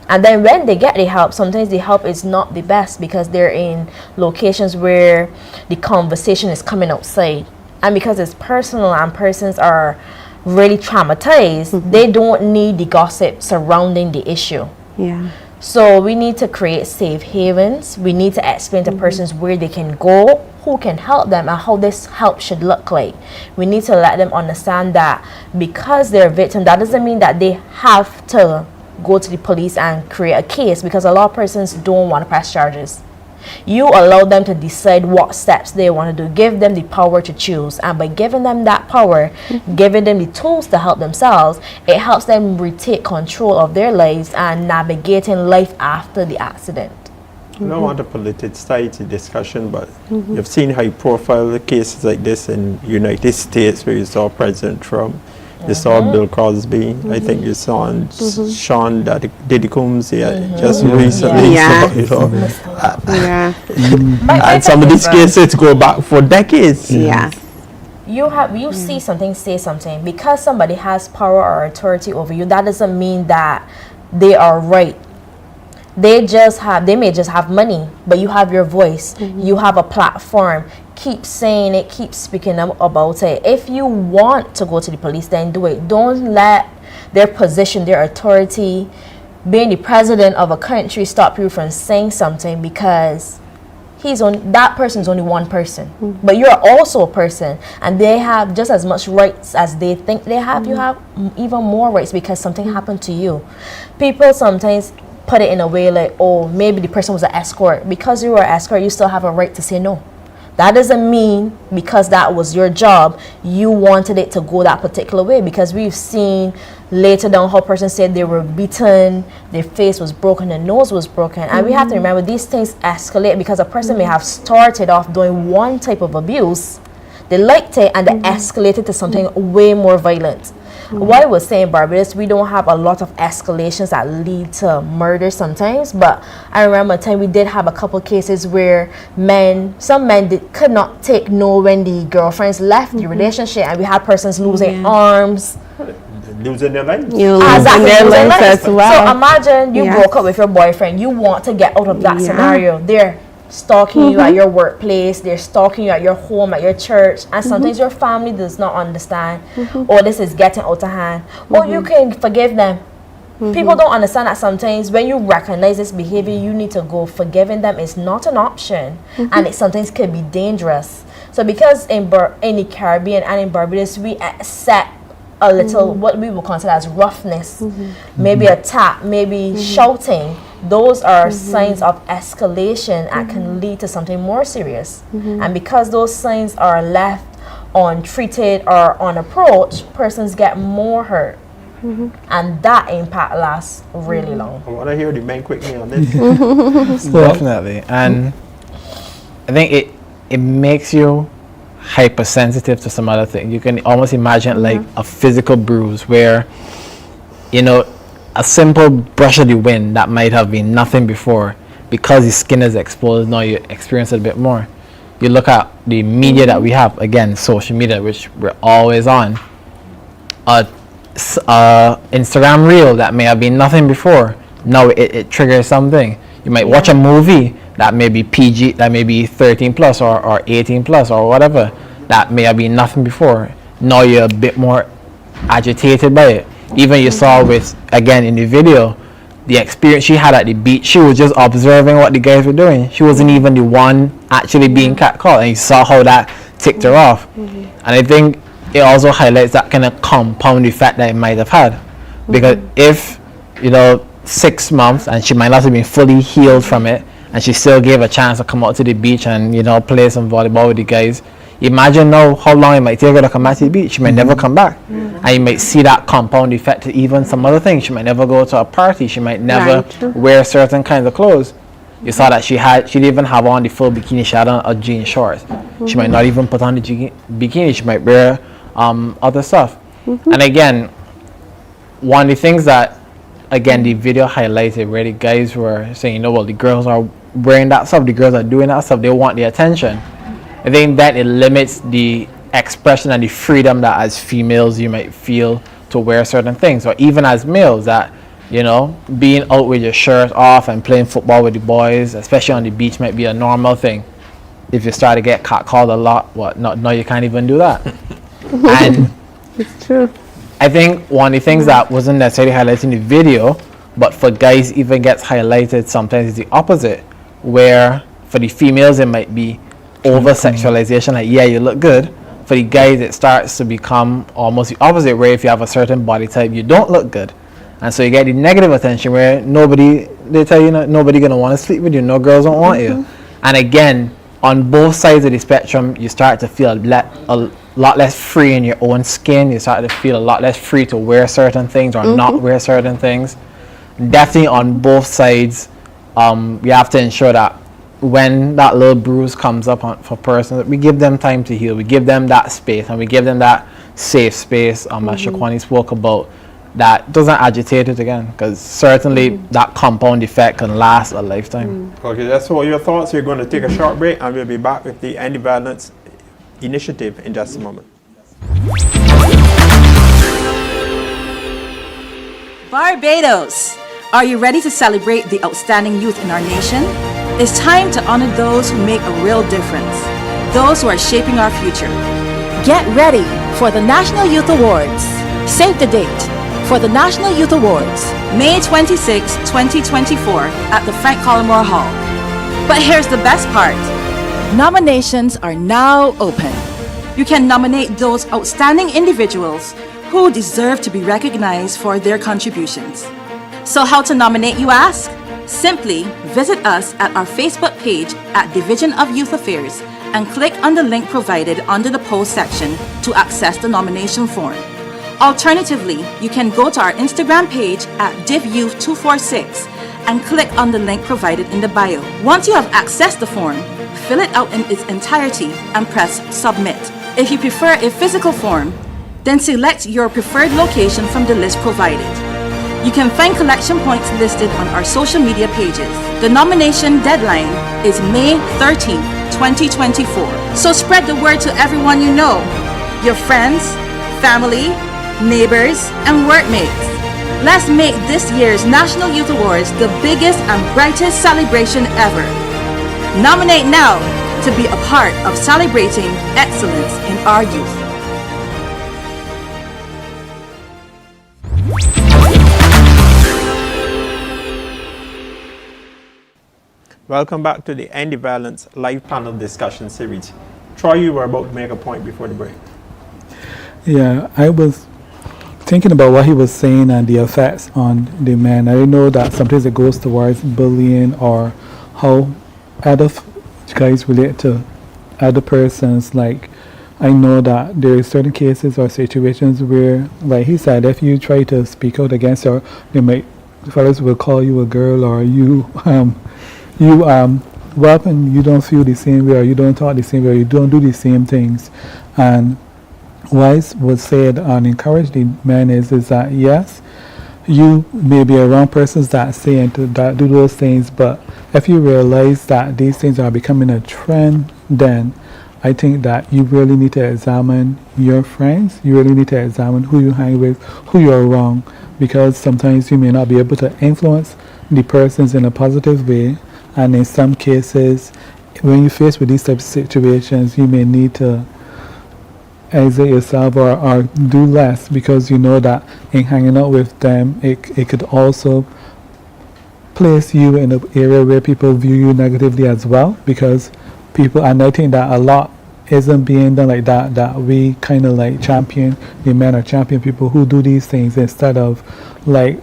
And then when they get the help, sometimes the help is not the best, because they're in locations where the conversation is coming outside. And because it's personal and persons are really traumatized, they don't need the gossip surrounding the issue. So we need to create safe havens. We need to explain to persons where they can go, who can help them, and how this help should look like. We need to let them understand that because they're a victim, that doesn't mean that they have to go to the police and create a case, because a lot of persons don't want to press charges. You allow them to decide what steps they want to do. Give them the power to choose, and by giving them that power, giving them the tools to help themselves, it helps them retake control of their lives and navigating life after the accident. I don't want to politicize the discussion, but you've seen how you profile cases like this in United States, where you saw President Trump, you saw Bill Cosby, I think you saw Sean Diddy Combs just recently. So, and some of these cases go back for decades. You see something, say something. Because somebody has power or authority over you, that doesn't mean that they are right. They may just have money, but you have your voice. You have a platform. Keep saying it, keep speaking about it. If you want to go to the police, then do it. Don't let their position, their authority, being the president of a country, stop you from saying something, because that person's only one person. But you're also a person, and they have just as much rights as they think they have. You have even more rights because something happened to you. People sometimes put it in a way like, oh, maybe the person was an escort. Because you were an escort, you still have a right to say no. That doesn't mean because that was your job, you wanted it to go that particular way, because we've seen later down how persons said they were beaten, their face was broken, their nose was broken. And we have to remember these things escalate because a person may have started off doing one type of abuse, they liked it, and they escalated to something way more violent. What I was saying, Barbados, we don't have a lot of escalations that lead to murder sometimes, but I remember a time we did have a couple cases where some men could not take no when the girlfriends left the relationship, and we had persons losing arms. Losing their lives. Exactly, their lives as well. So imagine you broke up with your boyfriend, you want to get out of that scenario. They're stalking you at your workplace, they're stalking you at your home, at your church, and sometimes your family does not understand, or this is getting out of hand. Or you can forgive them. People don't understand that sometimes when you recognize this behavior, you need to go. Forgiving them is not an option, and it sometimes can be dangerous. So because in the Caribbean and in Barbados, we accept a little what we would consider as roughness, maybe a tap, maybe shouting. Those are signs of escalation that can lead to something more serious. And because those signs are left untreated or unapproached, persons get more hurt. And that impact lasts really long. I want to hear the men quickly on this. Definitely. And I think it makes you hypersensitive to some other thing. You can almost imagine like a physical bruise where, you know, a simple brush of the wind that might have been nothing before, because the skin is exposed, now you experience it a bit more. You look at the media that we have, again, social media, which we're always on. Instagram reel that may have been nothing before, now it triggers something. You might watch a movie that may be PG, that may be 13 plus or 18 plus or whatever, that may have been nothing before. Now you're a bit more agitated by it. Even you saw with, again in the video, the experience she had at the beach, she was just observing what the guys were doing. She wasn't even the one actually being catcalled, and you saw how that ticked her off. And I think it also highlights that kind of compound effect that it might have had. Because if, 6 months and she might not have been fully healed from it, and she still gave a chance to come out to the beach and, play some volleyball with the guys, imagine now how long it might take her to come back to the beach. She might never come back. And you might see that compound effect to even some other things. She might never go to a party. She might never wear certain kinds of clothes. You saw that she didn't even have on the full bikini. She had on a jean shorts. She might not even put on the bikini. She might wear other stuff. And again, one of the things that, again, the video highlighted where the guys were saying, well, the girls are wearing that stuff, the girls are doing that stuff, they want the attention. I think that it limits the expression and the freedom that as females you might feel to wear certain things, or even as males that, being out with your shirt off and playing football with the boys, especially on the beach, might be a normal thing. If you start to get called a lot, no, you can't even do that. And it's true. I think one of the things that wasn't necessarily highlighted in the video, but for guys even gets highlighted sometimes, is the opposite, where for the females it might be over-sexualization, like, yeah, you look good. For the guys, it starts to become almost the opposite, where if you have a certain body type, you don't look good. And so you get the negative attention where they tell you nobody gonna want to sleep with you, no girls don't want you. And again, on both sides of the spectrum, you start to feel a lot less free in your own skin. You start to feel a lot less free to wear certain things or not wear certain things. Definitely on both sides, you have to ensure that when that little bruise comes up for persons, we give them time to heal. We give them that space, and we give them that safe space, as Shaquani spoke about, that doesn't agitate it again, because certainly that compound effect can last a lifetime. Okay, that's all your thoughts. We're going to take a short break, and we'll be back with the End the Violence initiative in just a moment. Barbados, are you ready to celebrate the outstanding youth in our nation? It's time to honor those who make a real difference, those who are shaping our future. Get ready for the National Youth Awards. Save the date for the National Youth Awards, May 26, 2024 at the Frank Collymore Hall. But here's the best part. Nominations are now open. You can nominate those outstanding individuals who deserve to be recognized for their contributions. So how to nominate, you ask? Simply visit us at our Facebook page at Division of Youth Affairs and click on the link provided under the post section to access the nomination form. Alternatively, you can go to our Instagram page at DivYouth246 and click on the link provided in the bio. Once you have accessed the form, fill it out in its entirety and press submit. If you prefer a physical form, then select your preferred location from the list provided. You can find collection points listed on our social media pages. The nomination deadline is May 13th, 2024. So spread the word to everyone you know, your friends, family, neighbors, and workmates. Let's make this year's National Youth Awards the biggest and brightest celebration ever. Nominate now to be a part of celebrating excellence in our youth. Welcome back to the End the Violence live panel discussion series. Troy, you were about to make a point before the break. Yeah, I was thinking about what he was saying and the effects on the men. I know that sometimes it goes towards bullying or how other guys relate to other persons. Like, I know that there are certain cases or situations where, like he said, if you try to speak out against her, fellas will call you a girl, or you weapon, you don't feel the same way, or you don't talk the same way, or you don't do the same things. And what was said and encouraged the men is that yes, you may be around persons that say and that do those things, but if you realize that these things are becoming a trend, then I think that you really need to examine your friends. You really need to examine who you hang with, who you're around, because sometimes you may not be able to influence the persons in a positive way, and in some cases, when you're faced with these types of situations, you may need to exit yourself or do less, because you know that in hanging out with them, it could also place you in an area where people view you negatively as well, because people, and I think that a lot isn't being done like that, that we kind of like champion the men or champion people who do these things instead of like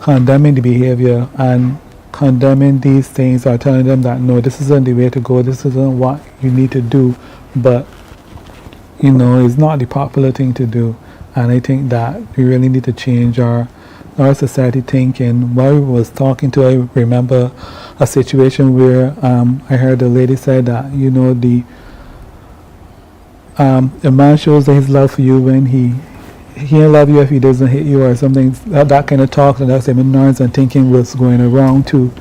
condemning the behavior and condemning these things or telling them that no, this isn't the way to go, this isn't what you need to do, but you know, it's not the popular thing to do. And I think that we really need to change our society thinking. While I was talking to, I remember a situation where I heard a lady say that, you know, a man shows his love for you when he don't love you if he doesn't hit you or something. That kind of talk and that's ignorance and thinking was going around too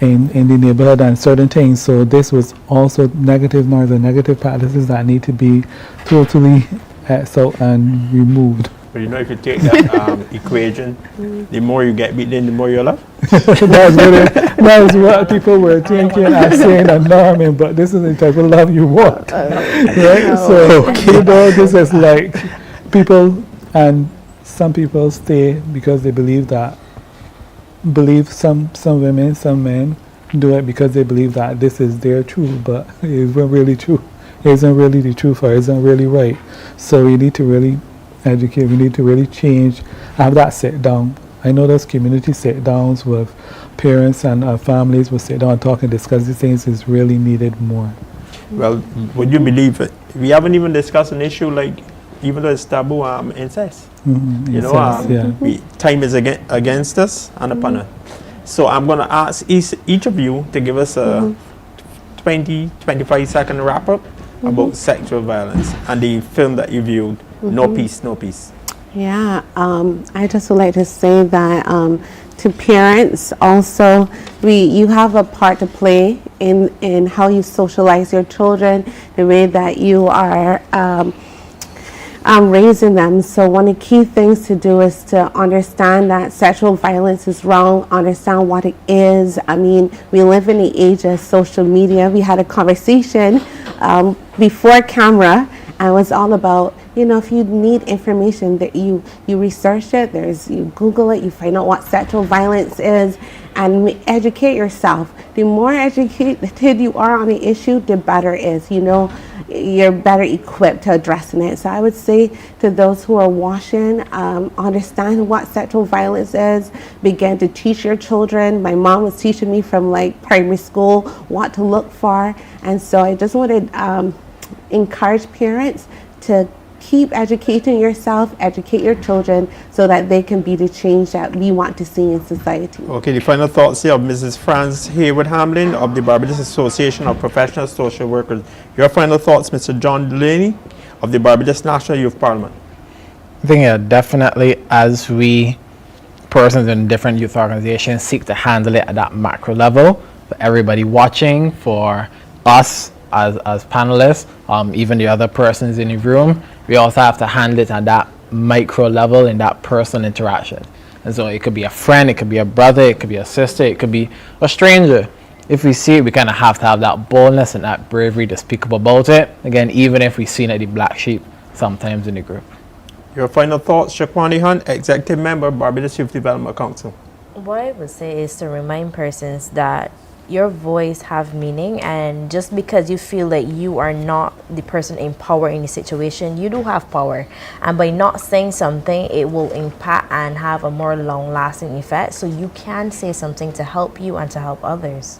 in the neighborhood and certain things. So this was also negative norms and negative practices that need to be totally out and removed. But you know, if you take that equation, the more you get beaten, the more you love. That's what people were thinking and saying and norming, but this is the type of love you want. Right? So, you know, this is like people, and some people stay because they believe some women, some men do it because they believe that this is their truth, but it isn't really true. It isn't really the truth, or it isn't really right. So we need to really educate, we need to really change, have that sit down. I know those community sit downs with parents and families will sit down and talk and discuss these things is really needed more. Well, would you believe it? We haven't even discussed an issue like, even though it's taboo, incest. You know, time is against us and upon us. So I'm going to ask each of you to give us a 20-25 second wrap up about sexual violence and the film that you viewed, No Peace, No Peace. Yeah, I just would like to say that to parents also, you have a part to play in how you socialize your children, the way that you are raising them. So one of the key things to do is to understand that sexual violence is wrong, understand what it is. I mean, we live in the age of social media. We had a conversation before camera, and it was all about, you know, if you need information, that you research it, you Google it, you find out what sexual violence is, and educate yourself. The more educated you are on the issue, the better it is. You know, you're better equipped to addressing it. So I would say to those who are watching, understand what sexual violence is, begin to teach your children. My mom was teaching me from like primary school what to look for. And so I just want to encourage parents to keep educating yourself, educate your children, so that they can be the change that we want to see in society. Okay, the final thoughts here of Mrs. Franz Haywood Hamlin of the Barbados Association of Professional Social Workers. Your final thoughts, Mr. John Delaney of the Barbados National Youth Parliament. I think definitely as we persons in different youth organizations seek to handle it at that macro level, for everybody watching, for us as panelists, even the other persons in the room, we also have to handle it at that micro level in that personal interaction. And so it could be a friend, it could be a brother, it could be a sister, it could be a stranger. If we see it, we kind of have to have that boldness and that bravery to speak up about it. Again, even if we see the black sheep sometimes in the group. Your final thoughts, Shaquani Hunt, Executive Member, Barbados Youth Development Council. What I would say is to remind persons that your voice have meaning, and just because you feel that you are not the person in power in the situation, you do have power, and by not saying something, it will impact and have a more long-lasting effect. So you can say something to help you and to help others.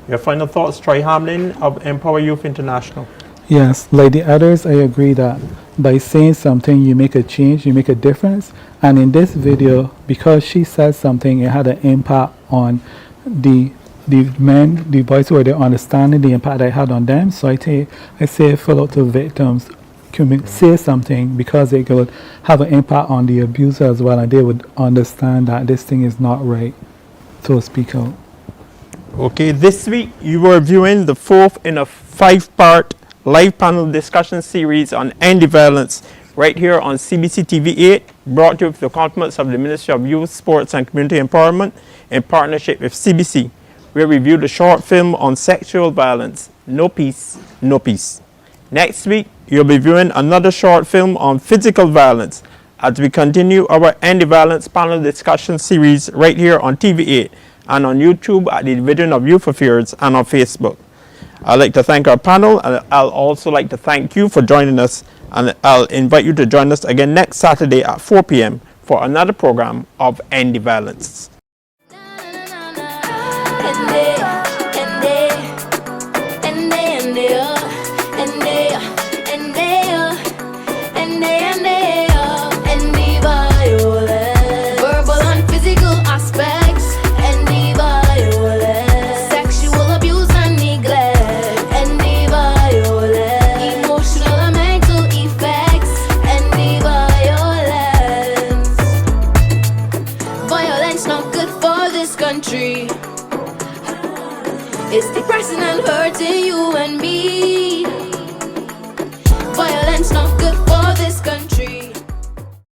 Your final thoughts, Troy Hamlin of Empower Youth International. Yes, like the others, I agree that by saying something, you make a change, you make a difference. And in this video, because she said something, it had an impact on the men, the boys who are there, understanding the impact I had on them. So I say fellow to victims, say something, because it could have an impact on the abuser as well, and they would understand that this thing is not right. So speak out. Okay, this week you were viewing the fourth in a 5-part live panel discussion series on end violence right here on CBC TV 8, brought to you with the compliments of the Ministry of Youth, Sports and Community Empowerment in partnership with CBC. We reviewed a short film on sexual violence, No Peace, No Peace. Next week, you'll be viewing another short film on physical violence as we continue our End Violence panel discussion series right here on TV8 and on YouTube at the Division of Youth Affairs and on Facebook. I'd like to thank our panel, and I'll also like to thank you for joining us, and I'll invite you to join us again next Saturday at 4 p.m. for another program of End Violence. It's depressing and hurting you and me. Violence not